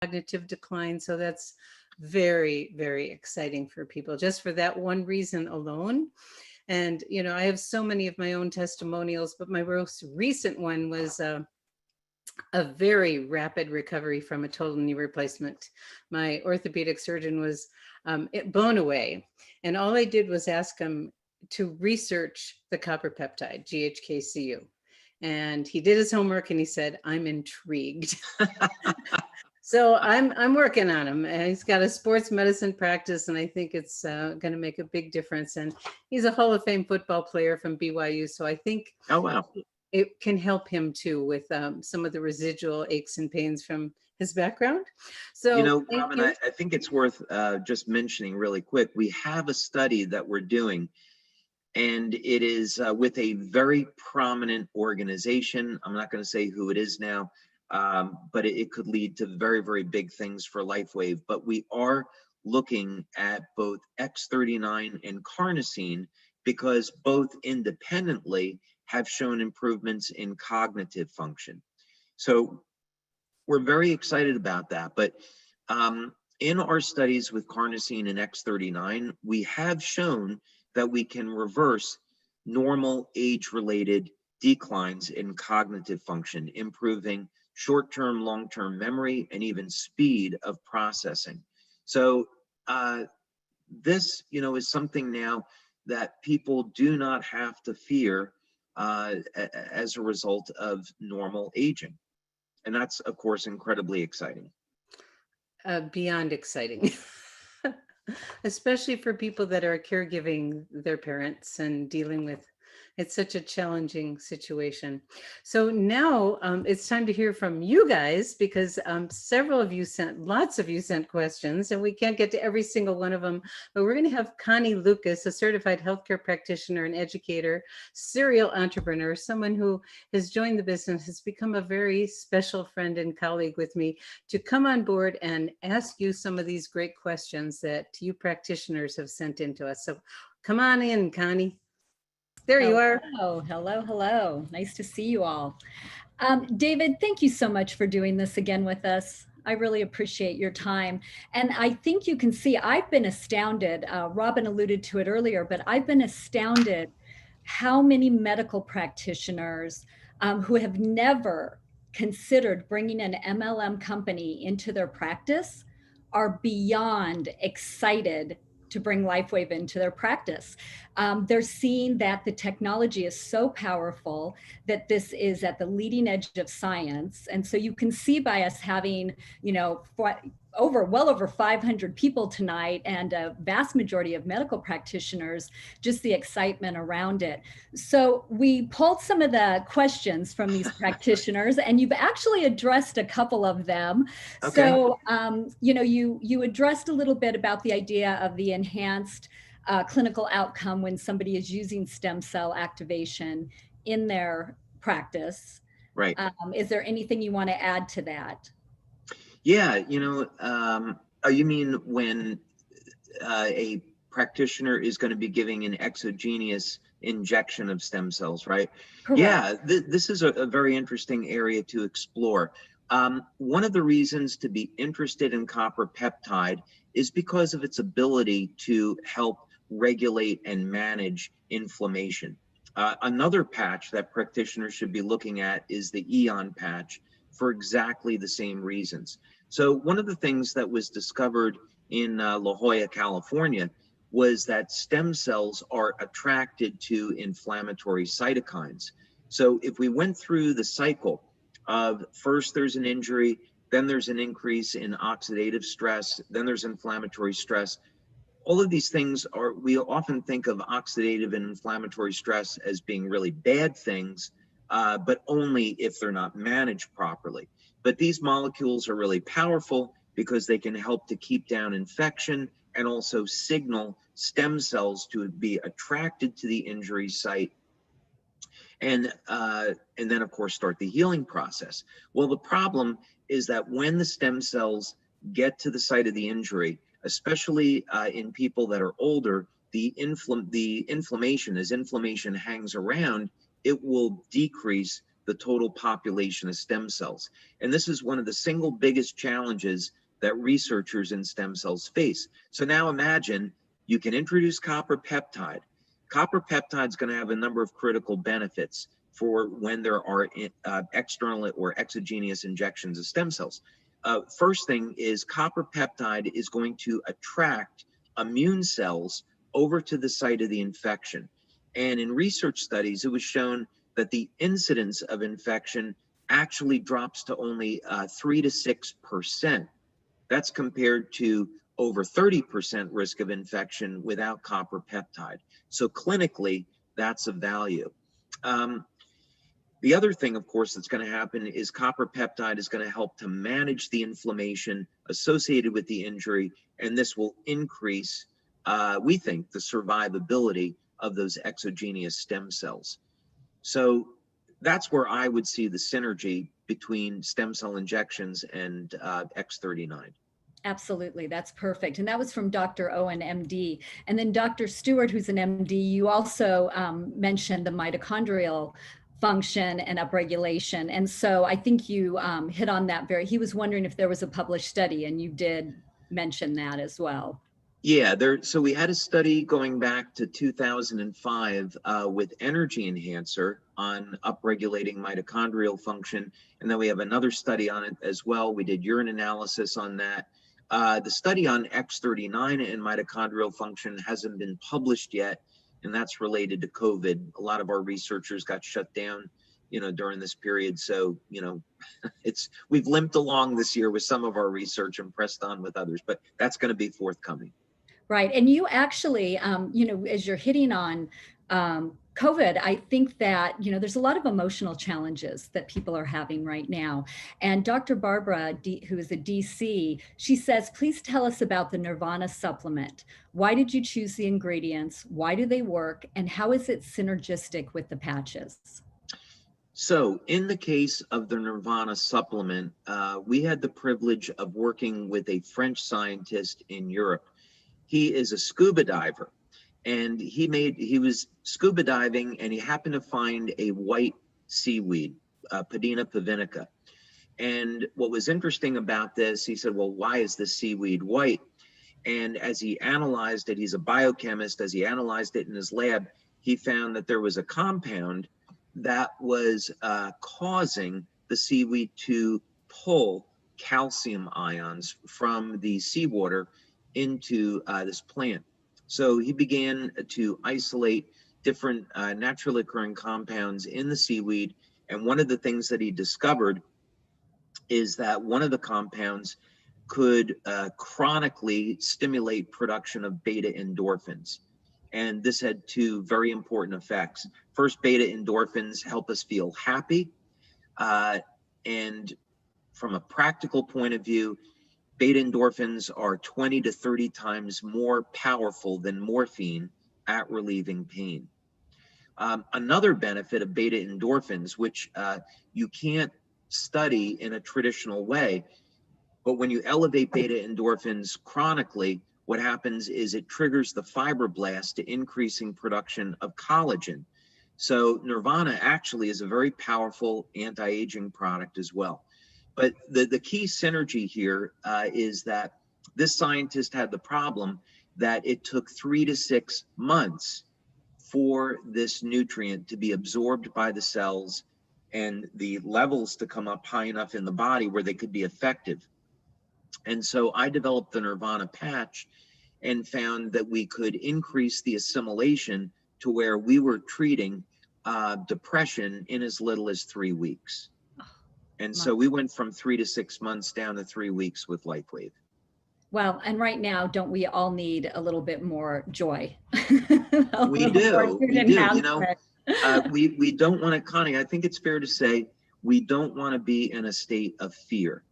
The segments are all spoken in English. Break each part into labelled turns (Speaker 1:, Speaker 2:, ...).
Speaker 1: cognitive decline. So that's very, very exciting for people just for that one reason alone. And, I have so many of my own testimonials, but my most recent one was a very rapid recovery from a total knee replacement. My orthopedic surgeon was blown away. And all I did was ask him to research the copper peptide, GHKCU. And he did his homework and he said, I'm intrigued. So I'm working on him. He's got a sports medicine practice, and I think it's going to make a big difference. And he's a Hall of Fame football player from BYU, so I think
Speaker 2: Oh, wow.
Speaker 1: it can help him too with some of the residual aches and pains from his background. So thank
Speaker 2: Robin,
Speaker 1: you.
Speaker 2: I think it's worth just mentioning really quick. We have a study that we're doing, and it is with a very prominent organization. I'm not going to say who it is now, but it could lead to very, very big things for LifeWave. But we are looking at both X39 and carnosine because both independently have shown improvements in cognitive function. So we're very excited about that. But in our studies with carnosine and X39, we have shown that we can reverse normal age-related declines in cognitive function, improving short-term, long-term memory, and even speed of processing. So this, is something now that people do not have to fear as a result of normal aging. And that's, of course, incredibly exciting.
Speaker 1: Beyond exciting. Especially for people that are caregiving their parents and dealing with it's such a challenging situation. So now it's time to hear from you guys because lots of you sent questions and we can't get to every single one of them, but we're going to have Connie Lucas, a certified healthcare practitioner and educator, serial entrepreneur, someone who has joined the business, has become a very special friend and colleague with me, to come on board and ask you some of these great questions that you practitioners have sent in to us. So come on in, Connie. There you are.
Speaker 3: Hello. Nice to see you all. David, thank you so much for doing this again with us. I really appreciate your time. And I think you can see I've been astounded. Robin alluded to it earlier, but I've been astounded how many medical practitioners who have never considered bringing an MLM company into their practice are beyond excited to bring LifeWave into their practice. They're seeing that the technology is so powerful that this is at the leading edge of science. And so you can see by us having, well over 500 people tonight and a vast majority of medical practitioners, just the excitement around it. So we pulled some of the questions from these practitioners and you've actually addressed a couple of them.
Speaker 2: Okay.
Speaker 3: So, you addressed a little bit about the idea of the enhanced clinical outcome when somebody is using stem cell activation in their practice.
Speaker 2: Right.
Speaker 3: Is there anything you want to add to that?
Speaker 2: Yeah, you mean when a practitioner is going to be giving an exogenous injection of stem cells, right?
Speaker 3: Correct.
Speaker 2: Yeah, this is a very interesting area to explore. One of the reasons to be interested in copper peptide is because of its ability to help regulate and manage inflammation. Another patch that practitioners should be looking at is the EON patch for exactly the same reasons. So one of the things that was discovered in La Jolla, California, was that stem cells are attracted to inflammatory cytokines. So if we went through the cycle of first there's an injury, then there's an increase in oxidative stress, then there's inflammatory stress. All of these things we often think of oxidative and inflammatory stress as being really bad things, but only if they're not managed properly. But these molecules are really powerful because they can help to keep down infection and also signal stem cells to be attracted to the injury site and then of course start the healing process. Well, the problem is that when the stem cells get to the site of the injury, especially in people that are older, the inflammation, as inflammation hangs around, it will decrease the total population of stem cells. And this is one of the single biggest challenges that researchers in stem cells face. So now imagine you can introduce copper peptide. Copper peptide is going to have a number of critical benefits for when there are external or exogenous injections of stem cells. First thing is copper peptide is going to attract immune cells over to the site of the infection. And in research studies, it was shown that the incidence of infection actually drops to only 3 to 6%. That's compared to over 30% risk of infection without copper peptide. So clinically, that's of value. The other thing, of course, that's going to happen is copper peptide is going to help to manage the inflammation associated with the injury, and this will increase, we think, the survivability of those exogenous stem cells. So that's where I would see the synergy between stem cell injections and X39.
Speaker 3: Absolutely. That's perfect. And that was from Dr. Owen, MD. And then Dr. Stewart, who's an MD, you also mentioned the mitochondrial function and upregulation. And so I think you hit on that he was wondering if there was a published study, and you did mention that as well.
Speaker 2: Yeah, so we had a study going back to 2005 with energy enhancer on upregulating mitochondrial function. And then we have another study on it as well. We did urine analysis on that. The study on X39 and mitochondrial function hasn't been published yet, and that's related to COVID. A lot of our researchers got shut down, during this period. So, we've limped along this year with some of our research and pressed on with others, but that's going to be forthcoming.
Speaker 3: Right. And you actually, as you're hitting on COVID, I think that, there's a lot of emotional challenges that people are having right now. And Dr. Barbara, who is a DC, she says, please tell us about the Nirvana supplement. Why did you choose the ingredients? Why do they work? And how is it synergistic with the patches?
Speaker 2: So in the case of the Nirvana supplement, we had the privilege of working with a French scientist in Europe. He is a scuba diver, and he was scuba diving, and he happened to find a white seaweed, Padina pavinica. And what was interesting about this, he said, well, why is this seaweed white? And as he analyzed it, he's a biochemist, as he analyzed it in his lab, he found that there was a compound that was causing the seaweed to pull calcium ions from the seawater into this plant. So he began to isolate different naturally occurring compounds in the seaweed. And one of the things that he discovered is that one of the compounds could chronically stimulate production of beta endorphins. And this had two very important effects. First, beta endorphins help us feel happy. And from a practical point of view, beta endorphins are 20 to 30 times more powerful than morphine at relieving pain. Another benefit of beta endorphins, which you can't study in a traditional way, but when you elevate beta endorphins chronically, what happens is it triggers the fibroblast to increasing production of collagen. So Nirvana actually is a very powerful anti-aging product as well. But the key synergy here is that this scientist had the problem that it took 3 to 6 months for this nutrient to be absorbed by the cells and the levels to come up high enough in the body where they could be effective. And so I developed the Nirvana patch and found that we could increase the assimilation to where we were treating depression in as little as 3 weeks. And so we went from 3 to 6 months down to 3 weeks with LifeWave.
Speaker 3: Well, and right now, don't we all need a little bit more joy?
Speaker 2: We do. We don't want to, Connie, I think it's fair to say, we don't want to be in a state of fear.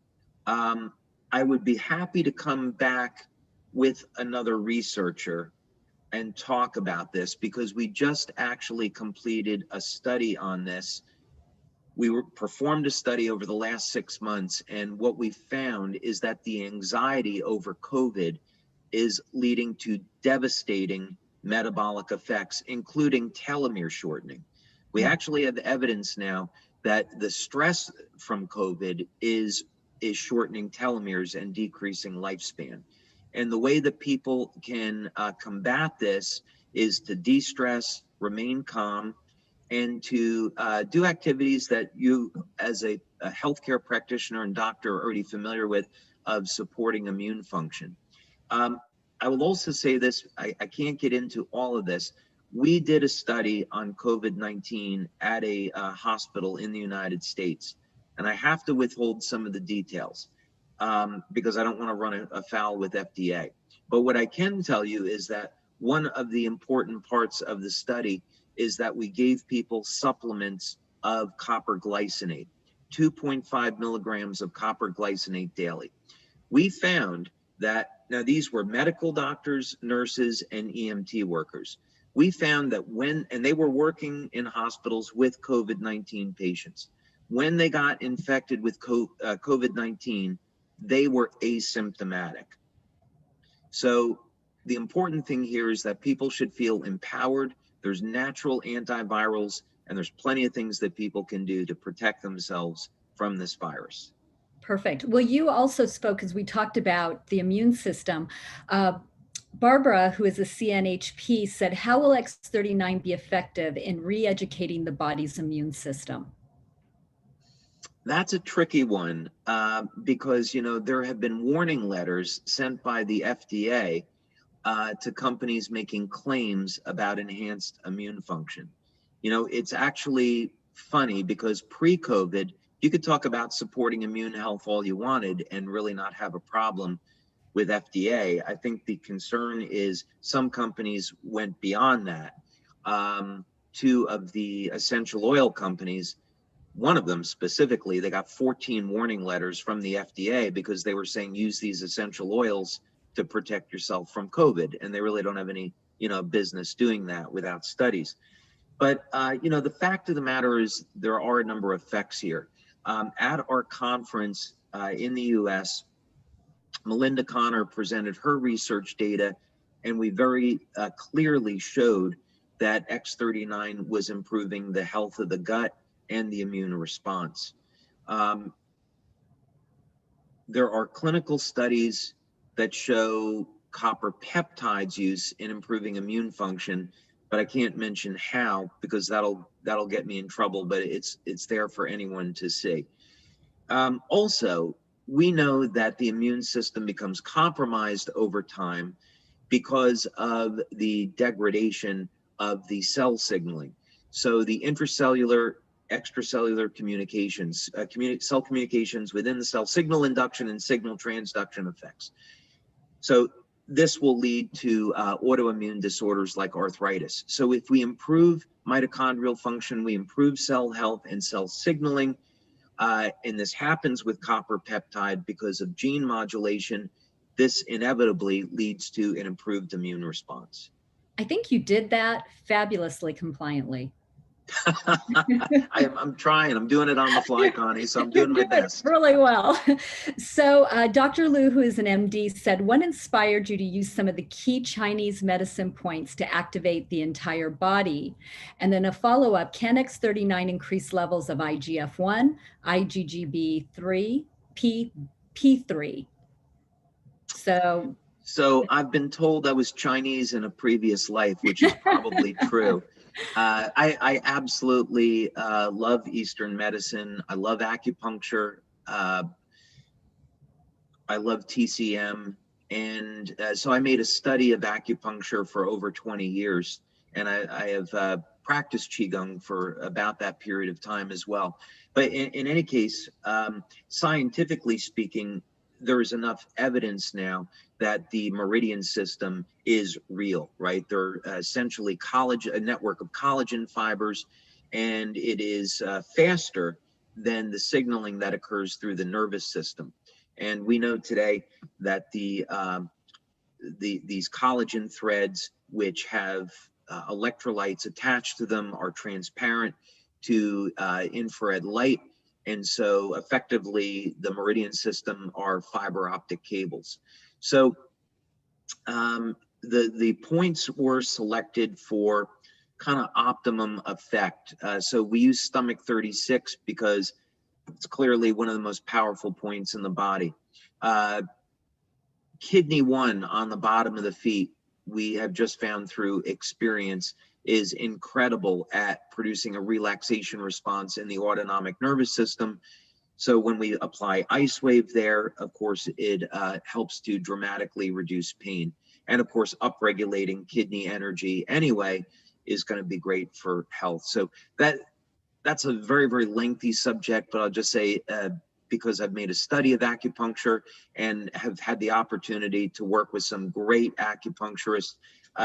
Speaker 2: I would be happy to come back with another researcher and talk about this, because we just actually completed a study on this. We performed a study over the last 6 months, and what we found is that the anxiety over COVID is leading to devastating metabolic effects, including telomere shortening. We actually have evidence now that the stress from COVID is shortening telomeres and decreasing lifespan. And the way that people can combat this is to de-stress, remain calm, and to do activities that you, as a healthcare practitioner and doctor, are already familiar with, of supporting immune function. I will also say this, I can't get into all of this. We did a study on COVID-19 at a hospital in the United States, and I have to withhold some of the details because I don't want to run afoul with FDA. But what I can tell you is that one of the important parts of the study is that we gave people supplements of copper glycinate, 2.5 milligrams of copper glycinate daily. We found that, now these were medical doctors, nurses, and EMT workers. We found that and they were working in hospitals with COVID-19 patients, when they got infected with COVID-19, they were asymptomatic. So the important thing here is that people should feel empowered. There's natural antivirals, and there's plenty of things that people can do to protect themselves from this virus.
Speaker 3: Perfect. Well, you also spoke, as we talked about the immune system. Barbara, who is a CNHP, said, how will X39 be effective in re-educating the body's immune system?
Speaker 2: That's a tricky one because, you know, there have been warning letters sent by the FDA to companies making claims about enhanced immune function. You know, it's actually funny because pre-COVID, you could talk about supporting immune health all you wanted and really not have a problem with FDA. I think the concern is some companies went beyond that. Two of the essential oil companies, one of them specifically, they got 14 warning letters from the FDA because they were saying use these essential oils to protect yourself from COVID. And they really don't have any, you know, business doing that without studies. But, you know, the fact of the matter is there are a number of effects here. At our conference in the US, Melinda Connor presented her research data, and we very clearly showed that X39 was improving the health of the gut and the immune response. There are clinical studies that show copper peptides use in improving immune function, but I can't mention how because that'll get me in trouble, but it's there for anyone to see. Also, we know that the immune system becomes compromised over time because of the degradation of the cell signaling. So the intracellular, extracellular communications, cell communications within the cell, signal induction and signal transduction effects. So this will lead to autoimmune disorders like arthritis. So if we improve mitochondrial function, we improve cell health and cell signaling, and this happens with copper peptide because of gene modulation, this inevitably leads to an improved immune response.
Speaker 3: I think you did that fabulously compliantly.
Speaker 2: I'm trying. I'm doing it on the fly, Connie, so I'm doing my best.
Speaker 3: Really well. So Dr. Liu, who is an MD, said, what inspired you to use some of the key Chinese medicine points to activate the entire body? And then a follow-up, can X39 increase levels of IGF-1, IgGB3, P3? So
Speaker 2: I've been told I was Chinese in a previous life, which is probably true. I absolutely love Eastern medicine. I love acupuncture. I love TCM. And so I made a study of acupuncture for over 20 years. And I have practiced Qigong for about that period of time as well. But in any case, scientifically speaking, there is enough evidence now that the meridian system is real, right? They're essentially a network of collagen fibers, and it is faster than the signaling that occurs through the nervous system. And we know today that these collagen threads, which have electrolytes attached to them, are transparent to infrared light. And so effectively, the meridian system are fiber optic cables. So the points were selected for kind of optimum effect. So we use stomach 36 because it's clearly one of the most powerful points in the body. Kidney 1 on the bottom of the feet, we have just found through experience, is incredible at producing a relaxation response in the autonomic nervous system. So when we apply LifeWave there, of course, it helps to dramatically reduce pain. And of course, upregulating kidney energy anyway is going to be great for health. So that's a very, very lengthy subject, but I'll just say, because I've made a study of acupuncture and have had the opportunity to work with some great acupuncturists,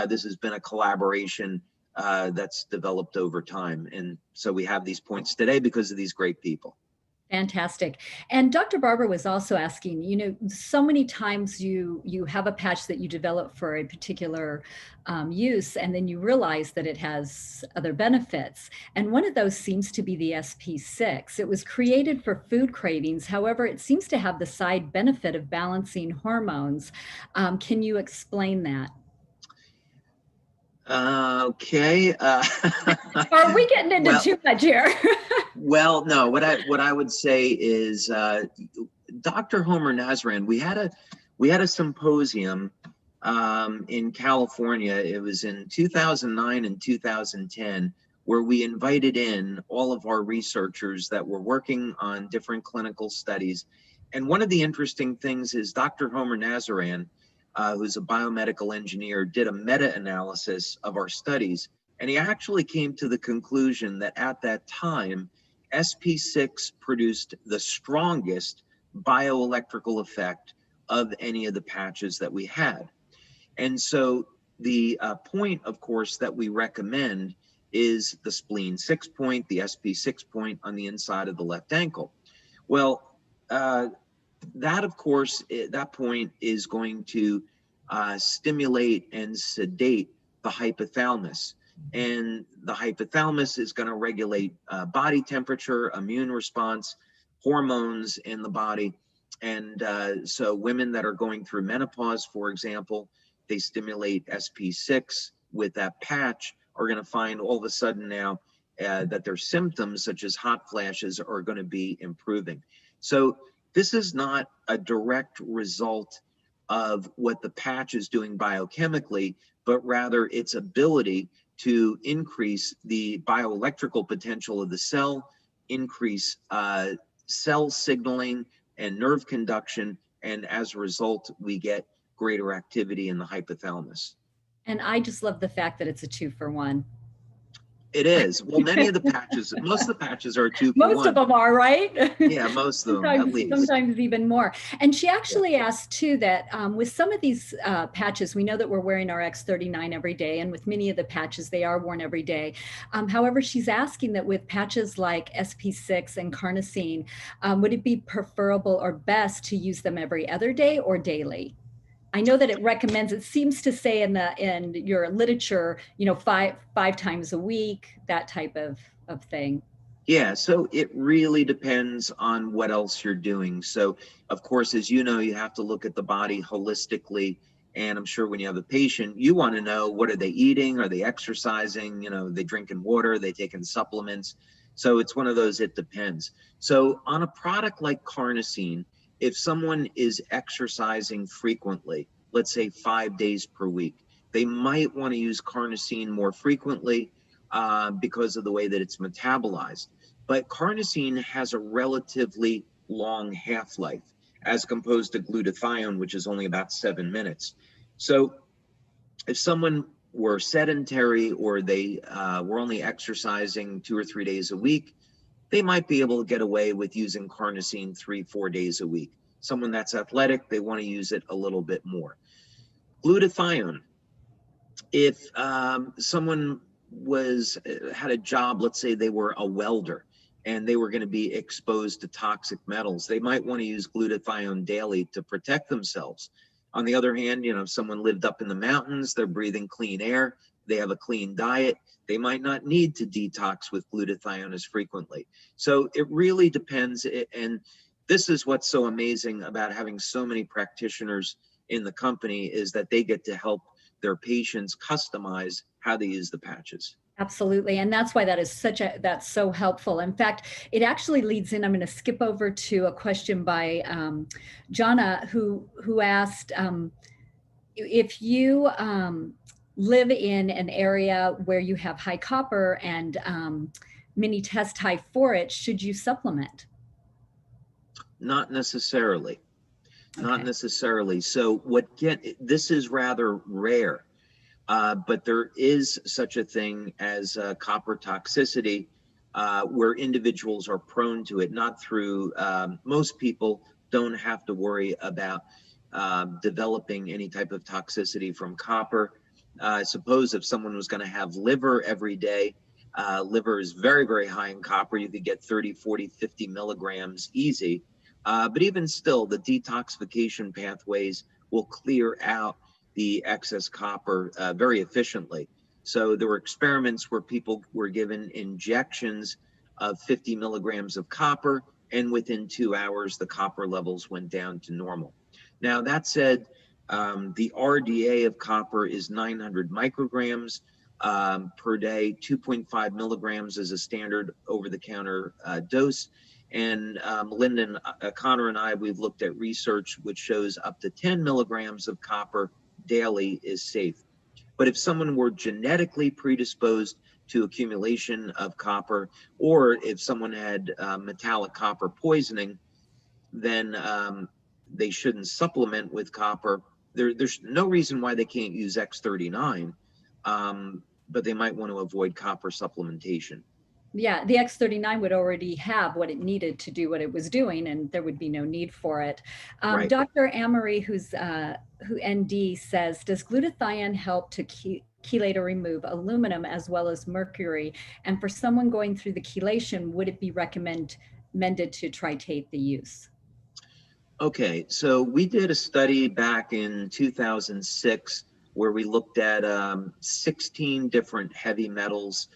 Speaker 2: this has been a collaboration that's developed over time. And so we have these points today because of these great people.
Speaker 3: Fantastic. And Dr. Barber was also asking, you know, so many times you have a patch that you develop for a particular use, and then you realize that it has other benefits. And one of those seems to be the SP6. It was created for food cravings. However, it seems to have the side benefit of balancing hormones. Can you explain that?
Speaker 2: Okay.
Speaker 3: Are we getting into too much here?
Speaker 2: Well, no, what I would say is, Dr. Homer Nazarian, we had a symposium in California. It was in 2009 and 2010, where we invited in all of our researchers that were working on different clinical studies. And one of the interesting things is Dr. Homer Nazarian, who's a biomedical engineer, did a meta-analysis of our studies. And he actually came to the conclusion that at that time, SP6 produced the strongest bioelectrical effect of any of the patches that we had. And so the point, of course, that we recommend is the spleen 6 point, the SP6 point on the inside of the left ankle. Well, that, of course, that point is going to stimulate and sedate the hypothalamus. And the hypothalamus is going to regulate body temperature, immune response, hormones in the body. And so women that are going through menopause, for example, they stimulate SP6 with that patch, are going to find all of a sudden now that their symptoms, such as hot flashes, are going to be improving. So this is not a direct result of what the patch is doing biochemically, but rather its ability to increase the bioelectrical potential of the cell, increase cell signaling and nerve conduction, and as a result, we get greater activity in the hypothalamus.
Speaker 3: And I just love the fact that it's a 2-for-1.
Speaker 2: It is. Well, many of the patches, most of the patches are 2-for-1.
Speaker 3: Most of them are, right?
Speaker 2: Yeah, most of them, at least.
Speaker 3: Sometimes even more. And she actually asked too that with some of these patches, we know that we're wearing our X39 every day, and with many of the patches, they are worn every day. However, she's asking that with patches like SP6 and carnosine, would it be preferable or best to use them every other day or daily? I know that it recommends, it seems to say in your literature, you know, five times a week, that type of thing.
Speaker 2: Yeah, so it really depends on what else you're doing. So, of course, as you know, you have to look at the body holistically. And I'm sure when you have a patient, you want to know, what are they eating? Are they exercising? You know, are they drinking water? Are they taking supplements? So it's one of those, it depends. So on a product like carnosine, if someone is exercising frequently, let's say 5 days per week, they might want to use carnosine more frequently because of the way that it's metabolized. But carnosine has a relatively long half-life as composed to glutathione, which is only about 7 minutes. So if someone were sedentary or they were only exercising 2 or 3 days a week, they might be able to get away with using carnosine 3-4 days a week. Someone that's athletic, they want to use it a little bit more. Glutathione, if someone had a job, let's say they were a welder and they were going to be exposed to toxic metals, they might want to use glutathione daily to protect themselves. On the other hand, you know, if someone lived up in the mountains, they're breathing clean air, they have a clean diet, they might not need to detox with glutathione as frequently. So it really depends. And this is what's so amazing about having so many practitioners in the company, is that they get to help their patients customize how they use the patches.
Speaker 3: Absolutely. And that's why that's so helpful. In fact, it actually leads in, I'm going to skip over to a question by Jana, who asked, if you live in an area where you have high copper and many test high for it, should you supplement?
Speaker 2: Not necessarily. Not
Speaker 3: Okay.
Speaker 2: necessarily. So this is rather rare, but there is such a thing as copper toxicity, where individuals are prone to it, not through, most people don't have to worry about developing any type of toxicity from copper. I suppose if someone was going to have liver every day, liver is very, very high in copper. You could get 30, 40, 50 milligrams easy. But even still, the detoxification pathways will clear out the excess copper very efficiently. So there were experiments where people were given injections of 50 milligrams of copper, and within 2 hours, the copper levels went down to normal. Now, that said, the RDA of copper is 900 micrograms per day. 2.5 milligrams is a standard over-the-counter dose. And Melinda and Connor and I, we've looked at research which shows up to 10 milligrams of copper daily is safe. But if someone were genetically predisposed to accumulation of copper, or if someone had metallic copper poisoning, then they shouldn't supplement with copper. There's no reason why they can't use X39, but they might want to avoid copper supplementation.
Speaker 3: Yeah, the X39 would already have what it needed to do what it was doing, and there would be no need for it.
Speaker 2: Right.
Speaker 3: Dr. Amory, who ND, says, does glutathione help to chelate or remove aluminum as well as mercury? And for someone going through the chelation, would it be recommended to titrate the use?
Speaker 2: Okay, so we did a study back in 2006 where we looked at 16 different heavy metals.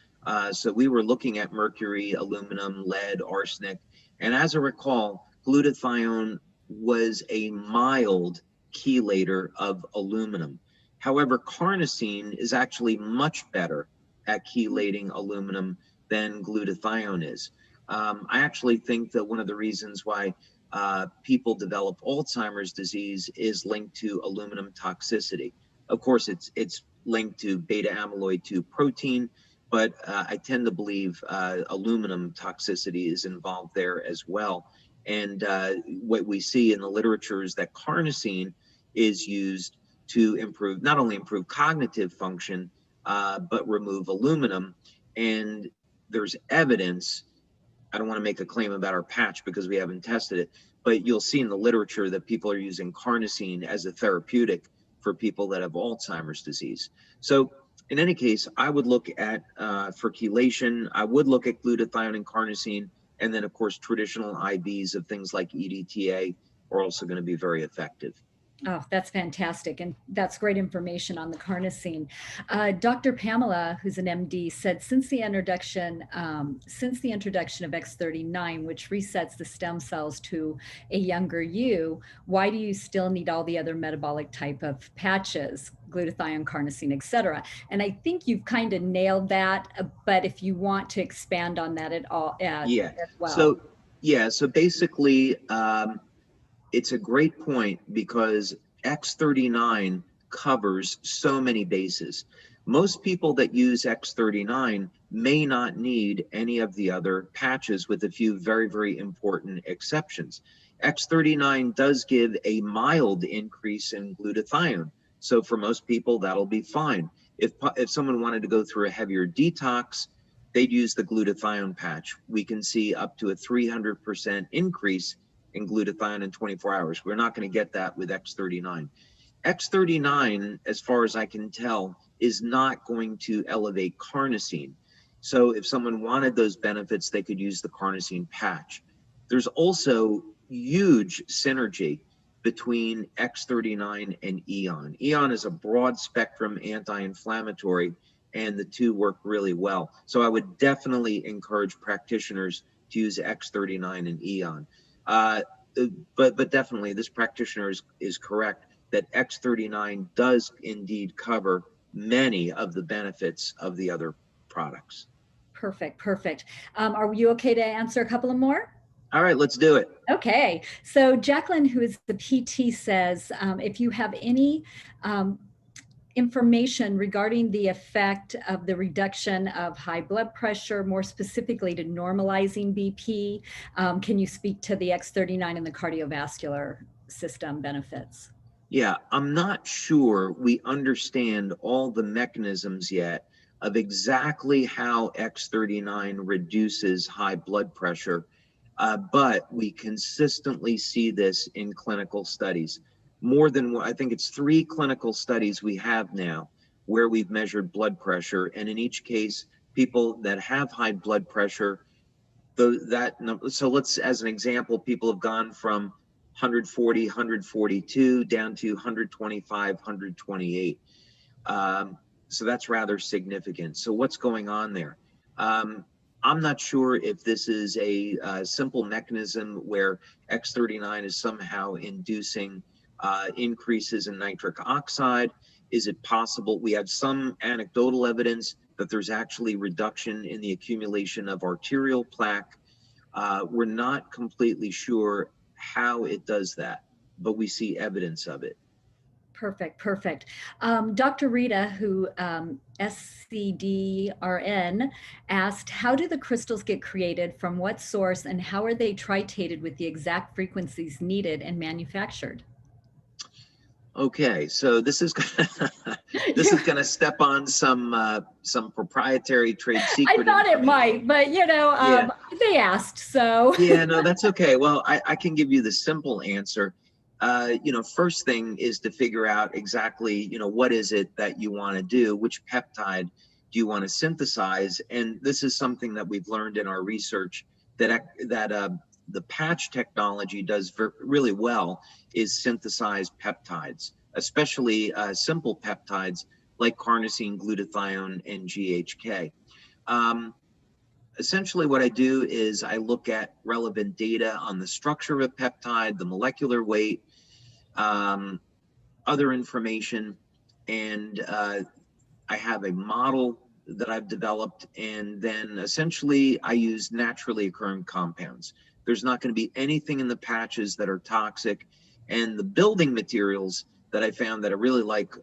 Speaker 2: So we were looking at mercury, aluminum, lead, arsenic. And as I recall, glutathione was a mild chelator of aluminum. However, carnosine is actually much better at chelating aluminum than glutathione is. I actually think that one of the reasons why people develop Alzheimer's disease is linked to aluminum toxicity. Of course, it's linked to beta amyloid 2 protein, but I tend to believe aluminum toxicity is involved there as well. And what we see in the literature is that carnosine is used to not only improve cognitive function, but remove aluminum. And there's evidence, I don't want to make a claim about our patch because we haven't tested it, but you'll see in the literature that people are using carnosine as a therapeutic for people that have Alzheimer's disease. So in any case, I would look at, for chelation, I would look at glutathione and carnosine, and then of course, traditional IVs of things like EDTA are also going to be very effective.
Speaker 3: Oh, that's fantastic. And that's great information on the carnosine. Dr. Pamela, who's an MD, said since the introduction of X39, which resets the stem cells to a younger you, why do you still need all the other metabolic type of patches, glutathione, carnosine, et cetera? And I think you've kind of nailed that, but if you want to expand on that at all, as well.
Speaker 2: So basically, it's a great point because X39 covers so many bases. Most people that use X39 may not need any of the other patches, with a few very, very important exceptions. X39 does give a mild increase in glutathione. So for most people, that'll be fine. If someone wanted to go through a heavier detox, they'd use the glutathione patch. We can see up to a 300% increase in glutathione in 24 hours. We're not going to get that with X39. X39, as far as I can tell, is not going to elevate carnosine. So if someone wanted those benefits, they could use the carnosine patch. There's also huge synergy between X39 and EON. EON is a broad spectrum anti-inflammatory, and the two work really well. So I would definitely encourage practitioners to use X39 and EON. But definitely this practitioner is correct that X39 does indeed cover many of the benefits of the other products.
Speaker 3: Perfect, perfect. Are you okay to answer a couple of more?
Speaker 2: All right, let's do it.
Speaker 3: Okay, so Jacqueline, who is the PT, says if you have any information regarding the effect of the reduction of high blood pressure, more specifically to normalizing BP, can you speak to the X39 and the cardiovascular system benefits?
Speaker 2: Yeah, I'm not sure we understand all the mechanisms yet of exactly how X39 reduces high blood pressure, but we consistently see this in clinical studies. More than, I think it's 3 clinical studies we have now where we've measured blood pressure, and in each case, people that have high blood pressure, so let's, as an example, people have gone from 140, 142 down to 125, 128. So that's rather significant. So what's going on there? I'm not sure if this is a simple mechanism where X39 is somehow inducing increases in nitric oxide. Is it possible? We have some anecdotal evidence that there's actually reduction in the accumulation of arterial plaque. We're not completely sure how it does that, but we see evidence of it.
Speaker 3: Perfect, perfect. Dr. Rita, who SCDRN, asked, how do the crystals get created, from what source, and how are they tritated with the exact frequencies needed and manufactured?
Speaker 2: Okay, so this is this is going to step on some proprietary trade secret.
Speaker 3: I thought it might, but
Speaker 2: Yeah.
Speaker 3: they asked, so.
Speaker 2: Yeah, no, that's okay. Well, I can give you the simple answer. First thing is to figure out exactly, what is it that you want to do, which peptide do you want to synthesize, and this is something that we've learned in our research that the patch technology does really well, is synthesize peptides, especially simple peptides like carnosine, glutathione, and GHK. Essentially what I do is I look at relevant data on the structure of a peptide, the molecular weight, other information, and I have a model that I've developed, and then essentially I use naturally occurring compounds. There's not going to be anything in the patches that are toxic, and the building materials that I found that I really like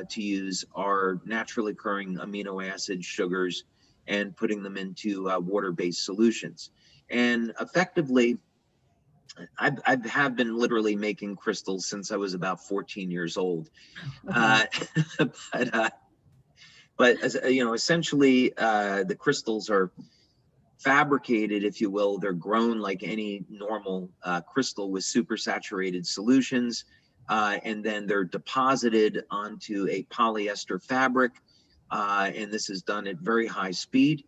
Speaker 2: to use are naturally occurring amino acids, sugars, and putting them into water-based solutions. And effectively, I have been literally making crystals since I was about 14 years old. But as essentially, the crystals are fabricated, if you will. They're grown like any normal crystal with supersaturated solutions, and then they're deposited onto a polyester fabric, and this is done at very high speed.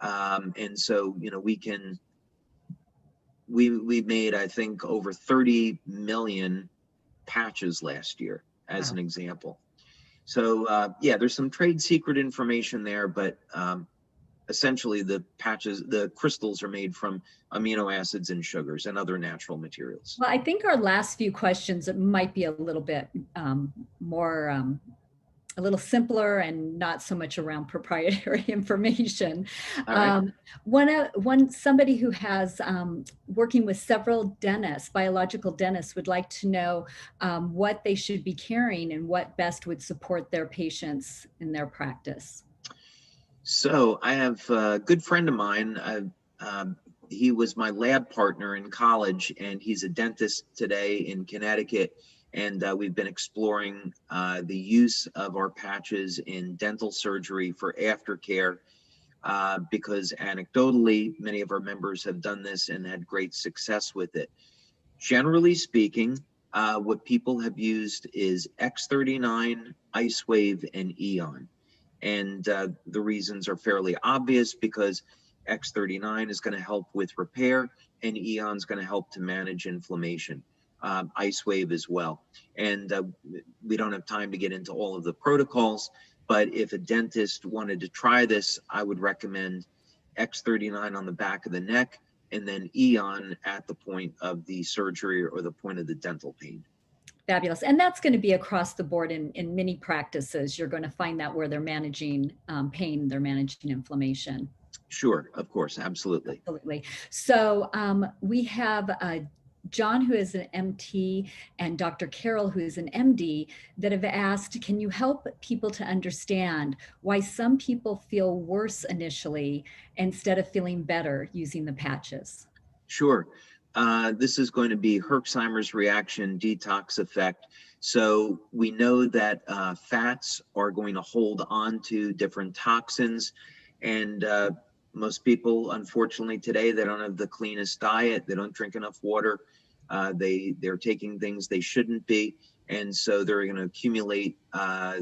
Speaker 2: And so, we made, I think, over 30 million patches last year, as an example. So yeah, there's some trade secret information there, but essentially the crystals are made from amino acids and sugars and other natural materials.
Speaker 3: Well, I think our last few questions might be a little bit more, a little simpler and not so much around proprietary information.
Speaker 2: Right.
Speaker 3: Somebody who has working with several dentists, biological dentists, would like to know what they should be carrying and what best would support their patients in their practice.
Speaker 2: So I have a good friend of mine. He was my lab partner in college, and he's a dentist today in Connecticut. And we've been exploring the use of our patches in dental surgery for aftercare, because anecdotally, many of our members have done this and had great success with it. Generally speaking, what people have used is X39, LifeWave, and Eon. And the reasons are fairly obvious, because X39 is going to help with repair, and Eon is going to help to manage inflammation. LifeWave as well. And we don't have time to get into all of the protocols, but if a dentist wanted to try this, I would recommend X39 on the back of the neck, and then Eon at the point of the surgery or the point of the dental pain.
Speaker 3: Fabulous. And that's going to be across the board in many practices. You're going to find that where they're managing pain, they're managing inflammation.
Speaker 2: Sure, of course, absolutely.
Speaker 3: Absolutely. So we have John, who is an MT, and Dr. Carol, who is an MD, that have asked, can you help people to understand why some people feel worse initially instead of feeling better using the patches?
Speaker 2: Sure. This is going to be Herxheimer's reaction detox effect. So we know that fats are going to hold on to different toxins, and most people, unfortunately, today, they don't have the cleanest diet. They don't drink enough water. They're taking things they shouldn't be, and so they're going to accumulate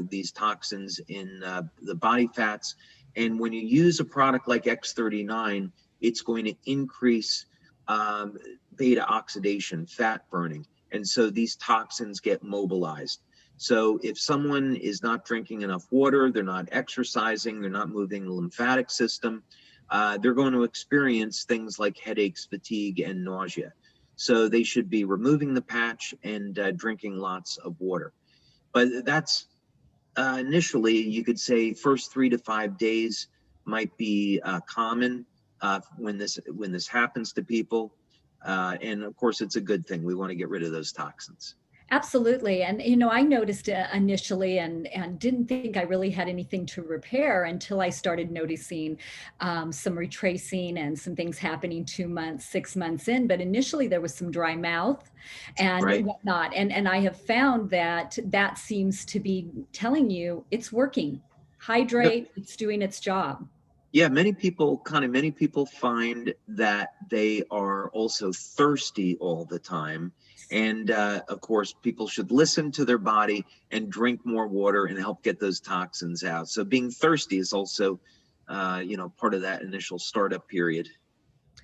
Speaker 2: these toxins in the body fats. And when you use a product like X39, it's going to increase beta oxidation, fat burning, and so these toxins get mobilized. So if someone is not drinking enough water, they're not exercising, they're not moving the lymphatic system, they're going to experience things like headaches, fatigue, and nausea. So they should be removing the patch and drinking lots of water. But that's initially, you could say, first 3 to 5 days might be common when this happens to people. And of course, it's a good thing. We want to get rid of those toxins.
Speaker 3: Absolutely. And, you know, I noticed it initially and didn't think I really had anything to repair until I started noticing some retracing and some things happening 2 months, 6 months in. But initially there was some dry mouth and
Speaker 2: Right.
Speaker 3: whatnot. And I have found that that seems to be telling you it's working. Hydrate, it's doing its job.
Speaker 2: Yeah, many people find that they are also thirsty all the time. And of course, people should listen to their body and drink more water and help get those toxins out. So being thirsty is also, part of that initial startup period.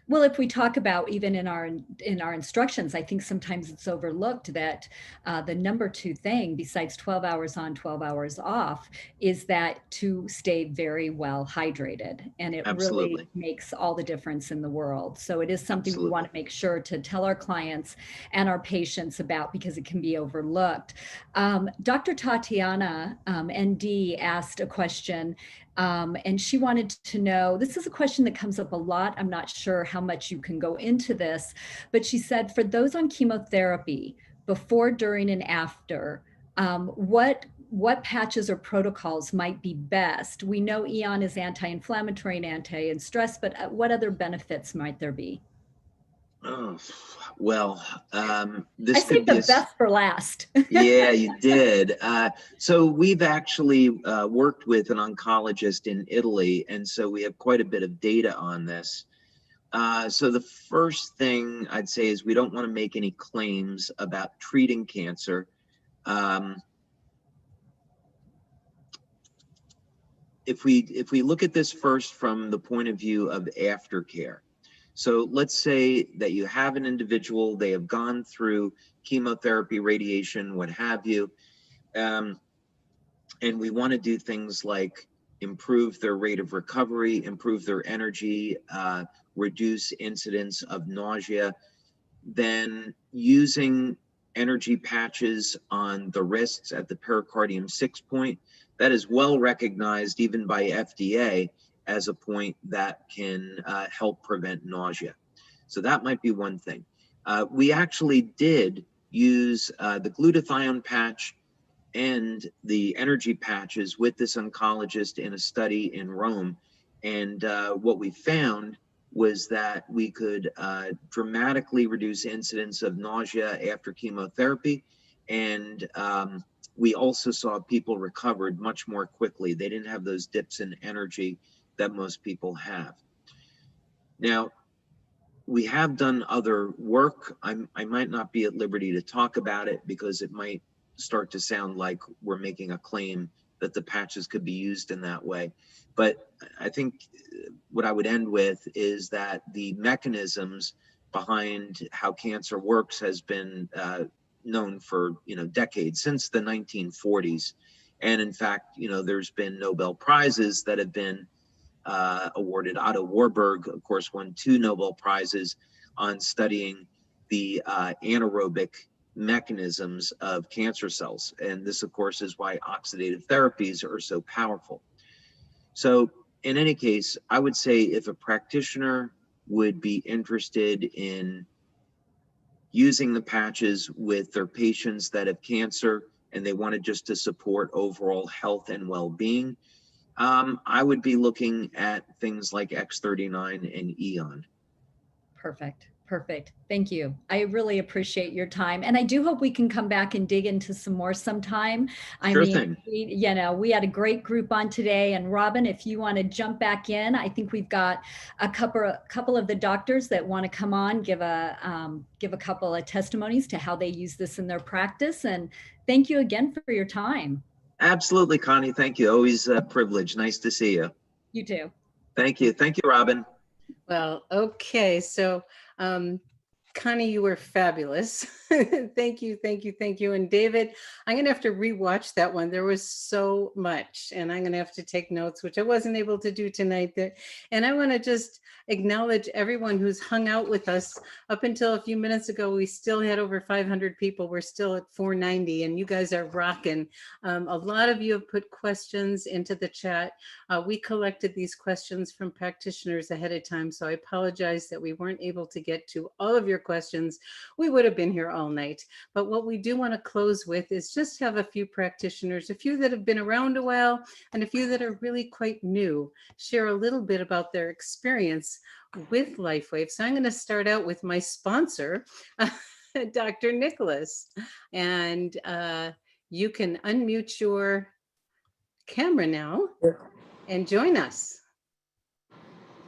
Speaker 3: Well, if we talk about even in our instructions, I think sometimes it's overlooked that the number 2 thing besides 12 hours on, 12 hours off is that to stay very well hydrated. And it really
Speaker 2: Absolutely.
Speaker 3: makes all the difference in the world. So it is something we want
Speaker 2: Absolutely.
Speaker 3: to make sure to tell our clients and our patients about because it can be overlooked. Dr. Tatiana, ND, asked a question. And she wanted to know, this is a question that comes up a lot. I'm not sure how much you can go into this, but she said, for those on chemotherapy, before, during, and after, what patches or protocols might be best? We know Eon is anti-inflammatory and anti-stress, but what other benefits might there be?
Speaker 2: Oh, well,
Speaker 3: I
Speaker 2: this could
Speaker 3: saved
Speaker 2: be
Speaker 3: the best for last.
Speaker 2: yeah, you did. So we've actually worked with an oncologist in Italy, and so we have quite a bit of data on this. So the first thing I'd say is we don't want to make any claims about treating cancer. If we look at this first from the point of view of aftercare. So let's say that you have an individual, they have gone through chemotherapy, radiation, what have you, and we want to do things like improve their rate of recovery, improve their energy, reduce incidence of nausea. Then using energy patches on the wrists at the pericardium 6 point, that is well recognized even by FDA as a point that can help prevent nausea. So that might be one thing. We actually did use the glutathione patch and the energy patches with this oncologist in a study in Rome. And what we found was that we could dramatically reduce incidence of nausea after chemotherapy. And we also saw people recovered much more quickly. They didn't have those dips in energy that most people have. Now, we have done other work. I might not be at liberty to talk about it because it might start to sound like we're making a claim that the patches could be used in that way. But I think what I would end with is that the mechanisms behind how cancer works has been known for decades, since the 1940s. And in fact, there's been Nobel Prizes that have been awarded. Otto Warburg, of course, won 2 Nobel Prizes on studying the anaerobic mechanisms of cancer cells. And this, of course, is why oxidative therapies are so powerful. So in any case, I would say if a practitioner would be interested in using the patches with their patients that have cancer and they wanted just to support overall health and well-being, I would be looking at things like X39 and Eon.
Speaker 3: Perfect. Perfect. Thank you. I really appreciate your time. And I do hope we can come back and dig into some more sometime.
Speaker 2: Sure thing.
Speaker 3: We had a great group on today. And Robin, if you want to jump back in, I think we've got a couple of the doctors that want to come on, give a couple of testimonies to how they use this in their practice. And thank you again for your time.
Speaker 2: Absolutely, Connie. Thank you. Always a privilege. Nice to see you.
Speaker 3: You too.
Speaker 2: Thank you. Thank you, Robin.
Speaker 1: Well, okay. So, Connie, you were fabulous. Thank you, thank you, thank you. And David, I'm going to have to rewatch that one. There was so much, and I'm going to have to take notes, which I wasn't able to do tonight. And I want to just acknowledge everyone who's hung out with us. Up until a few minutes ago, we still had over 500 people. We're still at 490, and you guys are rocking. A lot of you have put questions into the chat. We collected these questions from practitioners ahead of time, so I apologize that we weren't able to get to all of your questions. We would have been here all night. But what we do want to close with is just have a few practitioners, a few that have been around a while, and a few that are really quite new, share a little bit about their experience with LifeWave. So I'm going to start out with my sponsor, Dr. Nicholas. And you can unmute your camera now and join us.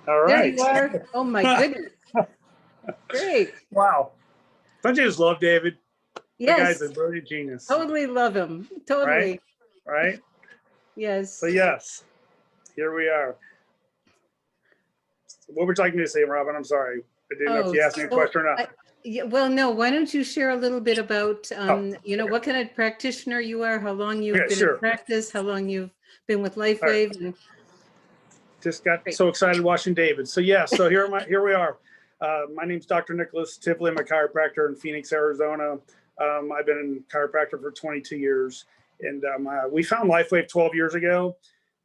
Speaker 4: All right.
Speaker 1: There you are. Oh my goodness. Great.
Speaker 4: Wow. Don't you just love David?
Speaker 1: Yes.
Speaker 4: The guy's a brilliant genius.
Speaker 1: Totally love him. Totally.
Speaker 4: Right?
Speaker 1: Yes.
Speaker 4: So yes, here we are. What would you like me to say, Robin? I'm sorry. I didn't know if you asked me a question or not.
Speaker 1: Yeah, well, no, why don't you share a little bit about, what kind of practitioner you are, how long you've been in practice, how long you've been with LifeWave. And...
Speaker 4: Just got so excited watching David. So yeah, so here we are. My name's Dr. Nicholas Tipley. I'm a chiropractor in Phoenix, Arizona. I've been a chiropractor for 22 years. And we found LifeWave 12 years ago.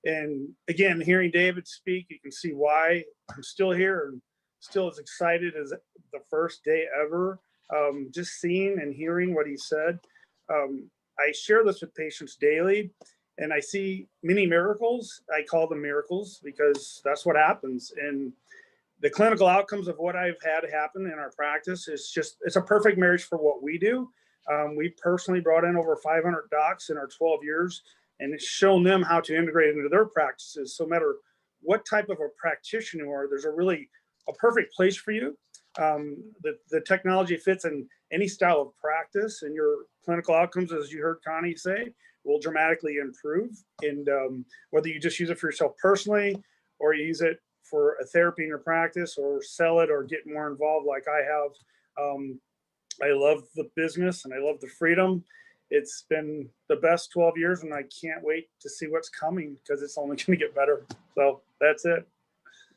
Speaker 4: And again, hearing David speak, you can see why I'm still here and still as excited as the first day ever. Just seeing and hearing what he said. I share this with patients daily, and I see many miracles. I call them miracles because that's what happens. And the clinical outcomes of what I've had happen in our practice is it's a perfect marriage for what we do. We personally brought in over 500 docs in our 12 years, and it's shown them how to integrate it into their practices. So no matter what type of a practitioner you are, there's a perfect place for you. The technology fits in any style of practice, and your clinical outcomes, as you heard Connie say, will dramatically improve. And whether you just use it for yourself personally, or you use it for a therapy in your practice, or sell it, or get more involved like I have. I love the business and I love the freedom. It's been the best 12 years, and I can't wait to see what's coming because it's only going to get better. So that's it.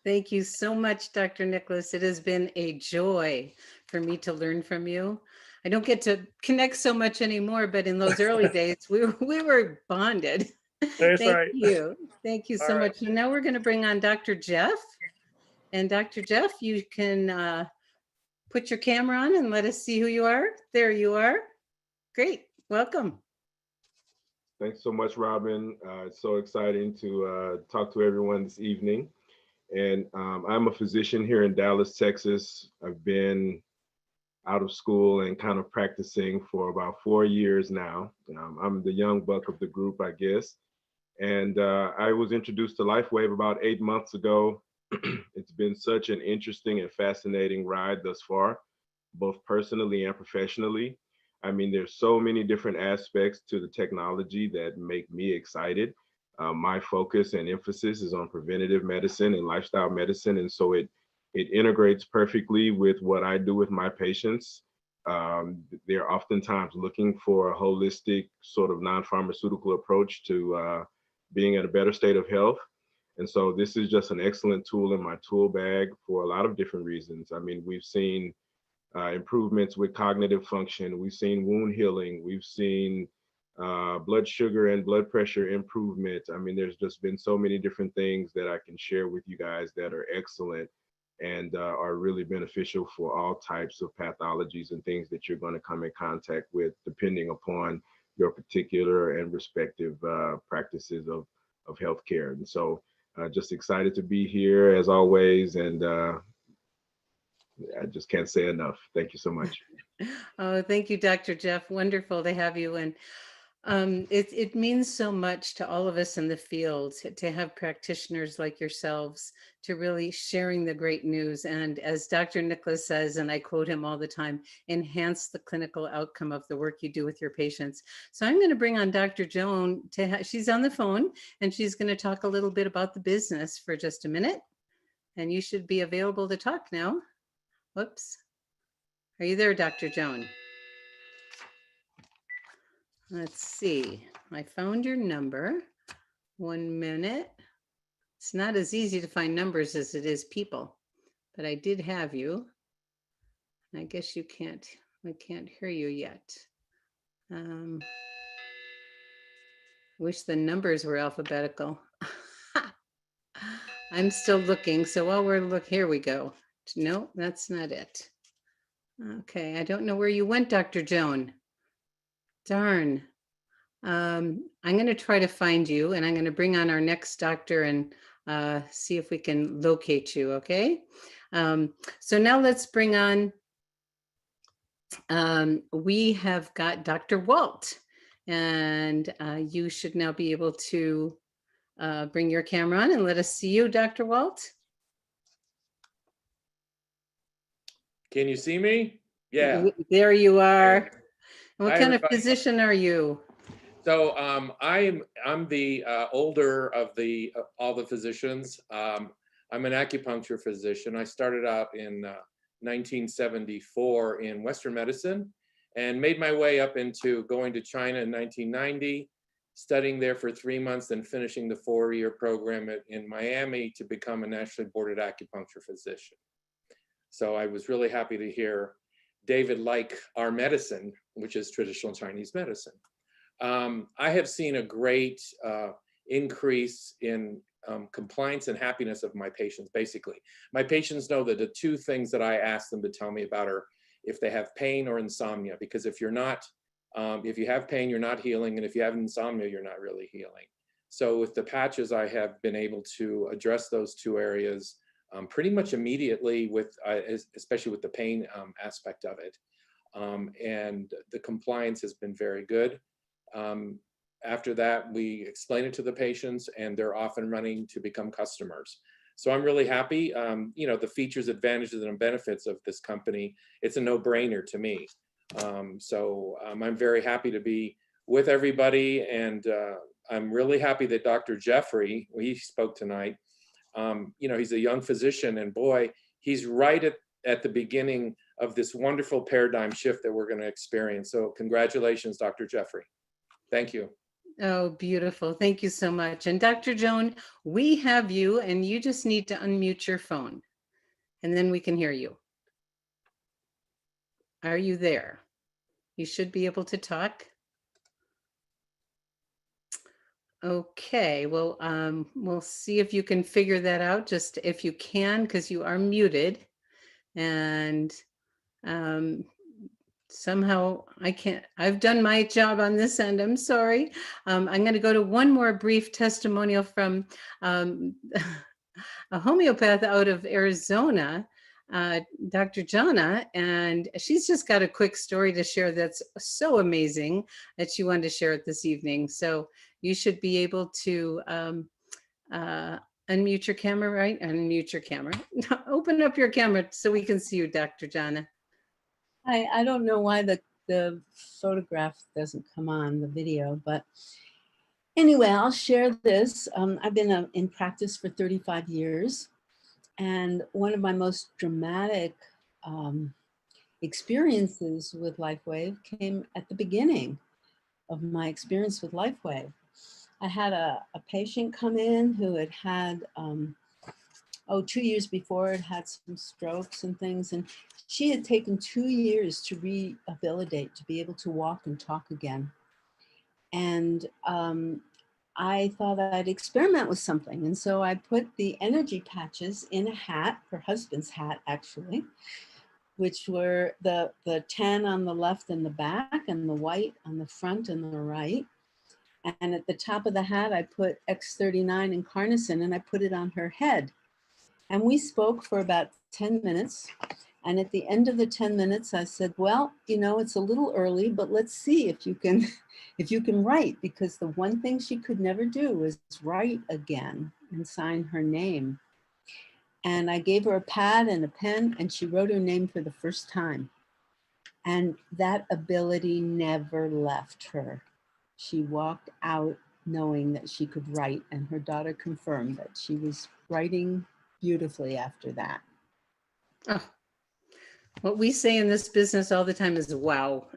Speaker 1: Thank you so much, Dr. Nicholas. It has been a joy for me to learn from you. I don't get to connect so much anymore, but in those early days, we were bonded.
Speaker 4: That's right.
Speaker 1: You. Thank you so much. And now we're going to bring on Dr. Jeff. And Dr. Jeff, you can put your camera on and let us see who you are. There you are. Great. Welcome.
Speaker 5: Thanks so much, Robin. It's so exciting to talk to everyone this evening. And I'm a physician here in Dallas, Texas. I've been out of school and kind of practicing for about 4 years now. I'm the young buck of the group, I guess. And I was introduced to LifeWave about 8 months ago. It's been such an interesting and fascinating ride thus far, both personally and professionally. I mean, there's so many different aspects to the technology that make me excited. My focus and emphasis is on preventative medicine and lifestyle medicine. And so it integrates perfectly with what I do with my patients. They're oftentimes looking for a holistic sort of non-pharmaceutical approach to being in a better state of health. And so this is just an excellent tool in my tool bag for a lot of different reasons. I mean, we've seen improvements with cognitive function. We've seen wound healing. We've seen blood sugar and blood pressure improvement. I mean, there's just been so many different things that I can share with you guys that are excellent and are really beneficial for all types of pathologies and things that you're going to come in contact with, depending upon your particular and respective practices of healthcare. And so just excited to be here as always. And I just can't say enough. Thank you so much.
Speaker 1: Oh, thank you, Dr. Jeff. Wonderful to have you. And it means so much to all of us in the field to have practitioners like yourselves to really sharing the great news. And as Dr. Nicholas says, and I quote him all the time, enhance the clinical outcome of the work you do with your patients. So I'm going to bring on Dr. Joan. She's on the phone and she's going to talk a little bit about the business for just a minute. And you should be available to talk now. Whoops. Are you there, Dr. Joan? Let's see. I found your number. 1 minute. It's not as easy to find numbers as it is people, but I did have you. I guess I can't hear you yet. Wish the numbers were alphabetical. I'm still looking. So while we're here we go. No, that's not it. Okay, I don't know where you went, Dr. Joan. Darn. I'm going to try to find you, and I'm going to bring on our next doctor and see if we can locate you, okay? So now let's bring on, we have got Dr. Walt, and you should now be able to bring your camera on and let us see you, Dr. Walt.
Speaker 6: Can you see me? Yeah.
Speaker 1: There you are. What
Speaker 6: Hi,
Speaker 1: kind of
Speaker 6: everybody.
Speaker 1: physician are you?
Speaker 6: So I'm the older of all the physicians. I'm an acupuncture physician. I started out in 1974 in Western medicine and made my way up into going to China in 1990, studying there for 3 months, and finishing the 4-year program in Miami to become a nationally boarded acupuncture physician. So I was really happy to hear David like our medicine, which is traditional Chinese medicine. I have seen a great increase in compliance and happiness of my patients. Basically, my patients know that the 2 things that I ask them to tell me about are if they have pain or insomnia, because if you're not, if you have pain, you're not healing, and if you have insomnia, you're not really healing. So with the patches, I have been able to address those 2 areas pretty much immediately, with especially with the pain aspect of it. And the compliance has been very good. After that, we explain it to the patients, and they're off and running to become customers. So I'm really happy. You know, the features, advantages, and benefits of this company, it's a no-brainer to me. I'm very happy to be with everybody, and I'm really happy that Dr. Jeffrey, he spoke tonight. You know, he's a young physician, and boy, he's right at the beginning of this wonderful paradigm shift that we're going to experience. So congratulations, Dr. Jeffrey. Thank you.
Speaker 1: Oh, beautiful. Thank you so much. And Dr. Joan, we have you, and you just need to unmute your phone, and then we can hear you. Are you there? You should be able to talk. Okay, well, we'll see if you can figure that out, just if you can, because you are muted. And somehow I can't, I've done my job on this end, I'm sorry. I'm going to go to one more brief testimonial from a homeopath out of Arizona, Dr. Jana, and she's just got a quick story to share that's so amazing that she wanted to share it this evening. So you should be able to unmute your camera, right? Unmute your camera. Open up your camera so we can see you, Dr. Jana.
Speaker 7: Hi, I don't know why the photograph doesn't come on, the video, but anyway, I'll share this. I've been in practice for 35 years, and one of my most dramatic experiences with LifeWave came at the beginning of my experience with LifeWave. I had a patient come in who had 2 years before it had some strokes and things. And she had taken 2 years to rehabilitate, to be able to walk and talk again. And I thought I'd experiment with something. And so I put the energy patches in a hat, her husband's hat, actually, which were the tan on the left and the back and the white on the front and the right. And at the top of the hat, I put X39 and carnosine, and I put it on her head. And we spoke for about 10 minutes. And at the end of the 10 minutes, I said, well, you know, it's a little early, but let's see if you can, if you can write, because the one thing she could never do was write again and sign her name. And I gave her a pad and a pen, and she wrote her name for the first time. And that ability never left her. She walked out knowing that she could write, and her daughter confirmed that she was writing beautifully after that.
Speaker 1: Oh, what we say in this business all the time is wow.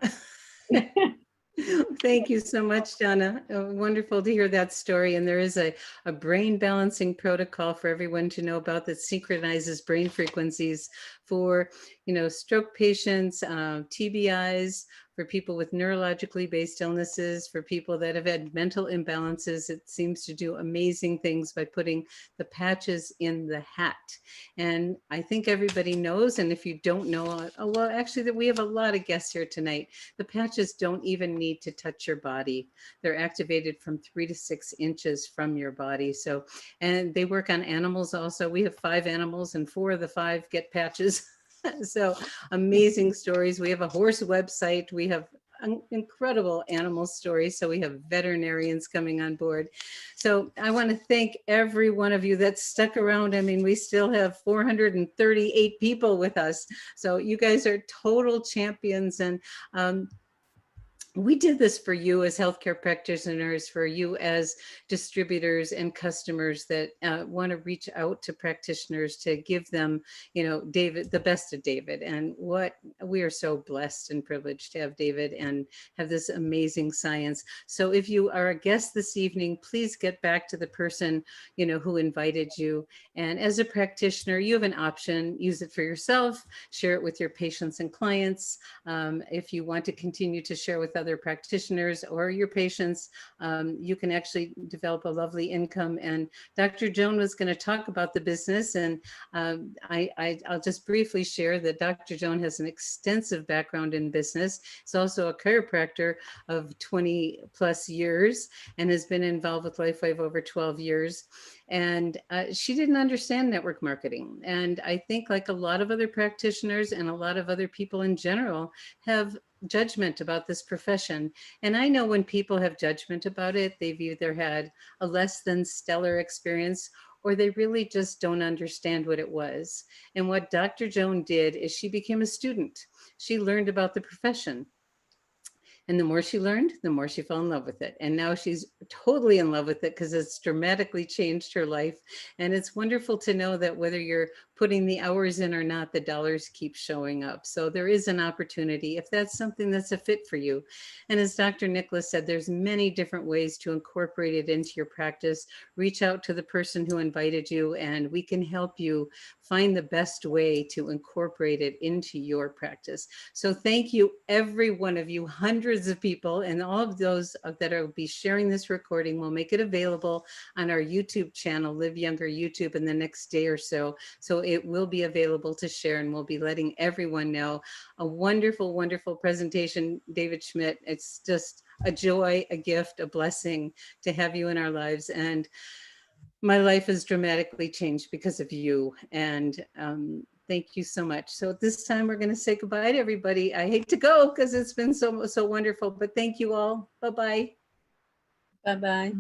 Speaker 1: Thank you so much, Donna. Wonderful to hear that story. And there is a brain balancing protocol for everyone to know about that synchronizes brain frequencies for, you know, stroke patients, TBIs, for people with neurologically based illnesses, for people that have had mental imbalances. It seems to do amazing things by putting the patches in the hat. And I think everybody knows, and if you don't know, well, actually, that we have a lot of guests here tonight. The patches don't even need to touch your body. They're activated from 3 to 6 inches from your body. So, and they work on animals also. We have 5 animals, and 4 of the 5 get patches. So amazing stories. We have a horse website. We have incredible animal stories. So we have veterinarians coming on board. So I want to thank every one of you that stuck around. I mean, we still have 438 people with us. So you guys are total champions. And we did this for you as healthcare practitioners, for you as distributors and customers that want to reach out to practitioners to give them, you know, David, the best of David. And what we are so blessed and privileged to have David and have this amazing science. So if you are a guest this evening, please get back to the person, you know, who invited you. And as a practitioner, you have an option. Use it for yourself, share it with your patients and clients. If you want to continue to share with other
Speaker 3: practitioners or your patients, you can actually develop a lovely income. And Dr. Joan was going to talk about the business, and I'll just briefly share that Dr. Joan has an extensive background in business. He's also a chiropractor of 20 plus years and has been involved with LifeWave over 12 years. And she didn't understand network marketing. And I think, like a lot of other practitioners and a lot of other people in general, have judgment about this profession. And I know when people have judgment about it, they've either had a less than stellar experience, or they really just don't understand what it was. And what Dr. Joan did is she became a student. She learned about the profession. And the more she learned, the more she fell in love with it. And now she's totally in love with it because it's dramatically changed her life. And it's wonderful to know that whether you're putting the hours in or not, the dollars keep showing up. So there is an opportunity if that's something that's a fit for you. And as Dr. Nicholas said, there's many different ways to incorporate it into your practice. Reach out to the person who invited you, and we can help you find the best way to incorporate it into your practice. So thank you, every one of you, hundreds of people, and all of those that will be sharing this recording. We'll make it available on our YouTube channel, Live Younger YouTube, in the next day or so. So it will be available to share, and we'll be letting everyone know. A wonderful, wonderful presentation, David Schmidt. It's just a joy, a gift, a blessing to have you in our lives. And my life has dramatically changed because of you. And thank you so much. So at this time, we're going to say goodbye to everybody. I hate to go because it's been so wonderful, but thank you all. Bye-bye.
Speaker 7: Bye-bye.